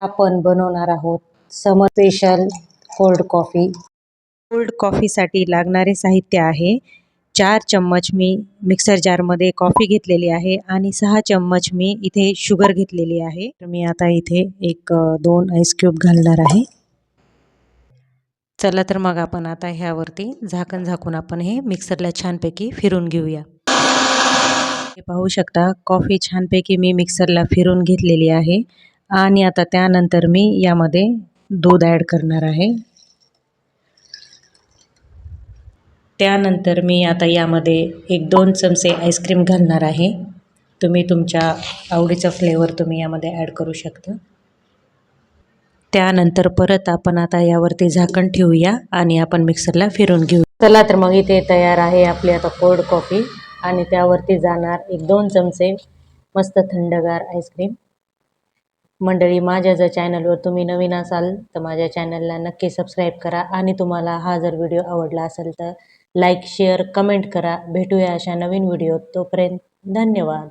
आपण बनवणार आहोत समर स्पेशल कोल्ड कॉफी। कोल्ड कॉफीसाठी लागणारे साहित्य आहे 4 चम्मच मी मिक्सर जारमध्ये कॉफी घेतलेली आहे आणि 6 चम्मच मी इथे शुगर घेतलेली आहे। तर मी आता इथे 2 आईस क्यूब घालणार आहे। चला तर मग आपण आता ह्यावरती झाकण झाकून आपण हे मिक्सरला छानपैकी फिरून घेऊया। हे पाहू शकता कॉफी छानपैकी मी मिक्सरला फिरून घेतलेली आहे आणि आता त्यानंतर मी यामध्ये दूध ॲड करणार आहे। त्यानंतर मी आता यामध्ये 1-2 चमचे आईस्क्रीम घालणार आहे। तुम्ही तुमच्या आवडीचा फ्लेवर तुम्ही यामध्ये ॲड करू शकता। त्यानंतर परत आपण आता यावरती झाकण ठेवूया आणि आपण मिक्सरला फिरून घेऊ। चला तर मग इथे तयार आहे आपली आता कोल्ड कॉफी आणि त्यावरती जाणार 1-2 चमचे मस्त थंडगार आईस्क्रीम। मंडळी, माझ्या जर चॅनलवर तुम्ही नवीन असाल तर माझ्या चॅनलला नक्की सबस्क्राईब करा आणि तुम्हाला हा जर व्हिडिओ आवडला असेल तर लाईक शेअर कमेंट करा। भेटूया अशा नवीन व्हिडिओत, तोपर्यंत धन्यवाद।